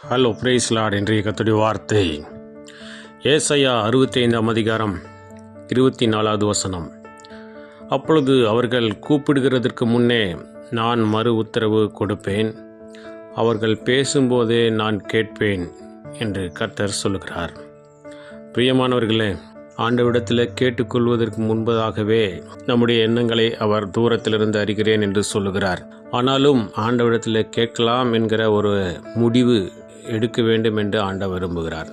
Hello price Lord. இன்றைய கர்த்தருடைய வார்த்தை ஏசாயா 65 அதிகாரம் 24வது வசனம். அப்பொழுது அவர்கள் கூப்பிடுகிறதற்கு முன்னே நான் மறு உத்தரவு கொடுப்பேன், அவர்கள் பேசும்போதே நான் கேட்பேன் என்று கர்த்தர் சொல்லுகிறார். பிரியமானவர்களே, ஆண்டவரிடத்தில் கேட்டுக்கொள்வதற்கு முன்பதாகவே நம்முடைய எண்ணங்களை அவர் தூரத்திலிருந்து அறிகிறேன் என்று சொல்லுகிறார். ஆனாலும் ஆண்டவரிடத்தில் கேட்கலாம் என்கிற ஒரு முடிவு எடுக்க வேண்டும் என்று ஆண்டவர் விரும்புகிறார்.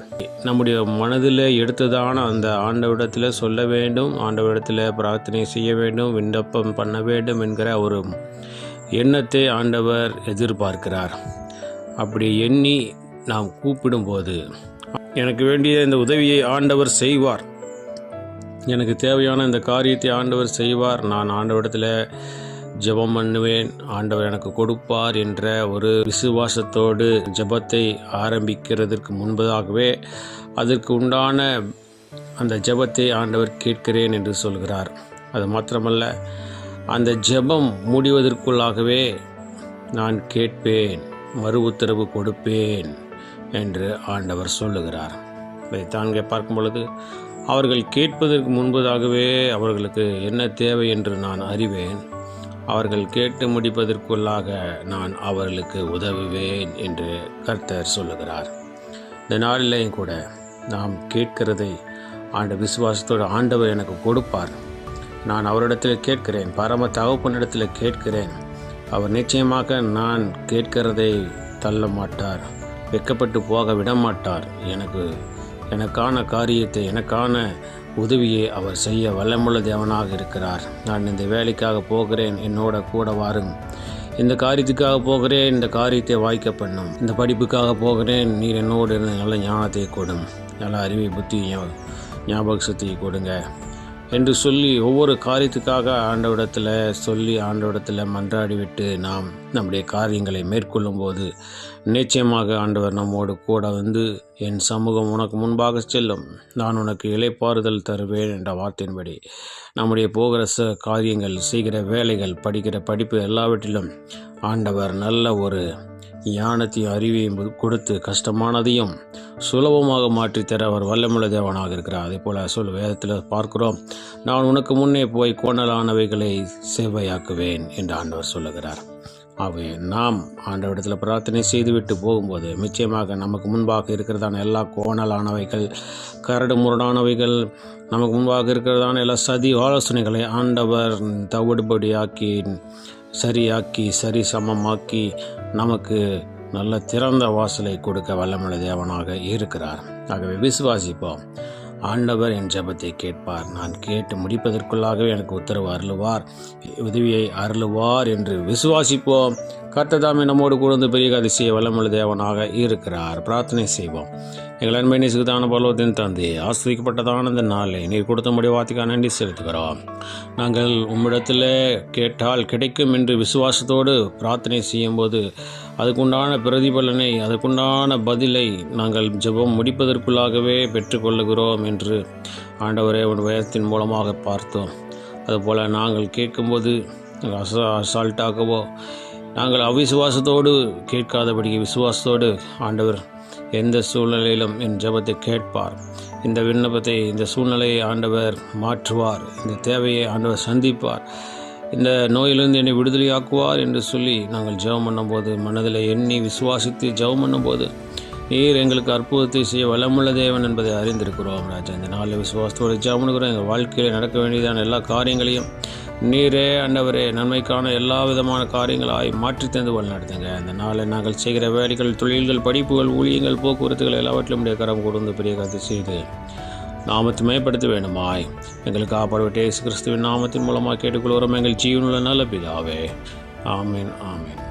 நம்முடைய மனதில் எடுத்ததான அந்த ஆண்டவரிடத்தில் சொல்ல வேண்டும், ஆண்டவரிடத்தில் பிரார்த்தனை செய்ய வேண்டும், விண்ணப்பம் பண்ண வேண்டும் என்கிற ஒரு எண்ணத்தை ஆண்டவர் எதிர்பார்க்கிறார். அப்படி எண்ணி நாம் கூப்பிடும்போது எனக்கு வேண்டிய இந்த உதவியை ஆண்டவர் செய்வார், எனக்கு தேவையான இந்த காரியத்தை ஆண்டவர் செய்வார், நான் ஆண்டவரிடத்தில் ஜெபம் பண்ணுவேன், ஆண்டவர் எனக்கு கொடுப்பார் என்ற ஒரு விசுவாசத்தோடு ஜெபத்தை ஆரம்பிக்கிறதுக்கு முன்பதாகவே அதற்கு உண்டான அந்த ஜெபத்தை ஆண்டவர் கேட்கிறேன் என்று சொல்கிறார். அது மாத்திரமல்ல, அந்த ஜெபம் முடிவதற்குள்ளாகவே நான் கேட்பேன், மறு உத்தரவு கொடுப்பேன் என்று ஆண்டவர் சொல்லுகிறார். இதைத்தான் இங்கே பார்க்கும் பொழுது அவர்கள் கேட்பதற்கு முன்பதாகவே அவர்களுக்கு என்ன தேவை என்று நான் அறிவேன், அவர்கள் கேட்டு முடிப்பதற்குள்ளாக நான் அவர்களுக்கு உதவுவேன் என்று கர்த்தர் சொல்லுகிறார். இந்த நாளிலேயும் கூட நாம் கேட்கிறதை விசுவாசத்தோடு ஆண்டவர் எனக்கு கொடுப்பார், நான் அவரிடத்தில் கேட்கிறேன், பரம தகப்பனிடத்தில் கேட்கிறேன், அவர் நிச்சயமாக நான் கேட்கிறதை தள்ள மாட்டார், வெட்கப்பட்டு போக விட மாட்டார், எனக்கான காரியத்தை, எனக்கான உதவியை அவர் செய்ய வல்லமுள்ள தேவனாக இருக்கிறார். நான் இந்த வேலைக்காக போகிறேன், என்னோட கூட வாரும், இந்த காரியத்துக்காக போகிறேன், இந்த காரியத்தை வாய்க்க பண்ணும், இந்த படிப்புக்காக போகிறேன், நீர் என்னோடு இருந்து நல்ல ஞானத்தை கொடும், நல்ல அறிவை புத்தி ஞாபக சக்தியை கொடுங்க என்று சொல்லி ஒவ்வொரு காரியத்துக்காக ஆண்டவரிடத்தில் சொல்லி ஆண்டவரிடத்தில் மன்றாடி விட்டு நாம் நம்முடைய காரியங்களை மேற்கொள்ளும் போது நிச்சயமாக ஆண்டவர் நம்மோடு கூட வந்து என் சமூகம் உனக்கு முன்பாக செல்லும், நான் உனக்கு இளைப்பாறுதல் தருவேன் என்ற வார்த்தையின்படி நம்முடைய போகிற காரியங்கள், செய்கிற வேலைகள், படிக்கிற படிப்பு எல்லாவற்றிலும் ஆண்டவர் நல்ல ஒரு ஞானத்தையும் அறிவையும் கொடுத்து கஷ்டமானதையும் சுலபமாக மாற்றித்தர அவர் வல்லமுள்ள தேவனாக இருக்கிறார். அதே போல் வேதத்தில் பார்க்கிறோம், நான் உனக்கு முன்னே போய் கோணலானவைகளை சேவையாக்குவேன் என்று ஆண்டவர் சொல்லுகிறார். ஆகவே நாம் ஆண்டவரிடத்தில் பிரார்த்தனை செய்துவிட்டு போகும்போது நிச்சயமாக நமக்கு முன்பாக இருக்கிறதான எல்லா கோணலானவைகள், கரடு முரடானவைகள், நமக்கு முன்பாக இருக்கிறதான எல்லா சதி ஆலோசனைகளை ஆண்டவர் தவிடுபடியாக்கி சரியாக்கி சரி சமமாக்கி நமக்கு நல்ல திறந்த வாசலை கொடுக்க வல்லமுள்ள தேவனாக இருக்கிறார். ஆகவே விசுவாசிப்போம், ஆண்டவர் என் ஜெபத்தை கேட்பார், நான் கேட்டு முடிப்பதற்குள்ளாகவே எனக்கு உத்தரவு அருளுவார், உதவியை அருளுவார் என்று விசுவாசிப்போம். கர்த்ததாமே நம்மோடு கூர்ந்து பெரிய அதிசய வல்லமுள்ள தேவனாக இருக்கிறார். பிரார்த்தனை செய்வோம். எங்கள் அன்பை நேசிக்கத்தான பரலோகத்தின் தந்தை, ஆஸ்வதிக்கப்பட்டதான இந்த நாளை நீர் கொடுத்த முடிய வார்த்தைக்காக நன்றி செலுத்துகிறோம். நாங்கள் உம்மிடத்தில் கேட்டால் கிடைக்கும் என்று விசுவாசத்தோடு பிரார்த்தனை செய்யும்போது அதுக்குண்டான பிரதிபலனை, அதுக்குண்டான பதிலை நாங்கள் ஜெபம் முடிப்பதற்குள்ளாகவே பெற்றுக்கொள்ளுகிறோம் என்று ஆண்டவரே ஒரு வேதத்தின் மூலமாக பார்த்தோம். அதுபோல் நாங்கள் கேட்கும்போது அசால்ட்டாகவோ நாங்கள் அவிசுவாசத்தோடு கேட்காதபடிக்கு விசுவாசத்தோடு ஆண்டவர் எந்த சூழ்நிலையிலும் என் ஜெபத்தை கேட்பார், இந்த விண்ணப்பத்தை, இந்த சூழ்நிலையை ஆண்டவர் மாற்றுவார், இந்த தேவையை ஆண்டவர் சந்திப்பார், இந்த நோயிலிருந்து என்னை விடுதலையாக்குவார் என்று சொல்லி நாங்கள் ஜெபம் பண்ணும்போது, மனதில் எண்ணி விசுவாசித்து ஜெபம் பண்ணும்போது நீர் எங்களுக்கு அற்புதத்தை செய்ய வல்லமுள்ள தேவன் என்பதை அறிந்திருக்கிறோம். ராஜா, இந்த நாளில் விசுவாசத்தோடு ஜெபம் பண்ணுகிறோம். எங்கள் வாழ்க்கையில் நடக்க வேண்டியதான எல்லா காரியங்களையும் நீரே ஆண்டவரே நன்மைக்கான எல்லா விதமான காரியங்களாய் மாற்றி தந்து வழிநடத்துங்க. இந்த நாளில் நாங்கள் செய்கிற வேலைகள், தொழில்கள், படிப்புகள், ஊழியங்கள், போக்குவரத்துகள் எல்லாவற்றிலும் உடைய கரம் கொடுத்து பெரிய கருத்து செய்து நாமத்தை மேம்படுத்த வேண்டுமாய் எங்களுக்கு காப்பாடப்பட்ட இயேசு கிறிஸ்துவின் நாமத்தின் மூலமாக கேட்டுக்கொள்கிறோம் எங்கள் ஜீவனுள்ள நல்ல பிதாவே. ஆமீன், ஆமீன்.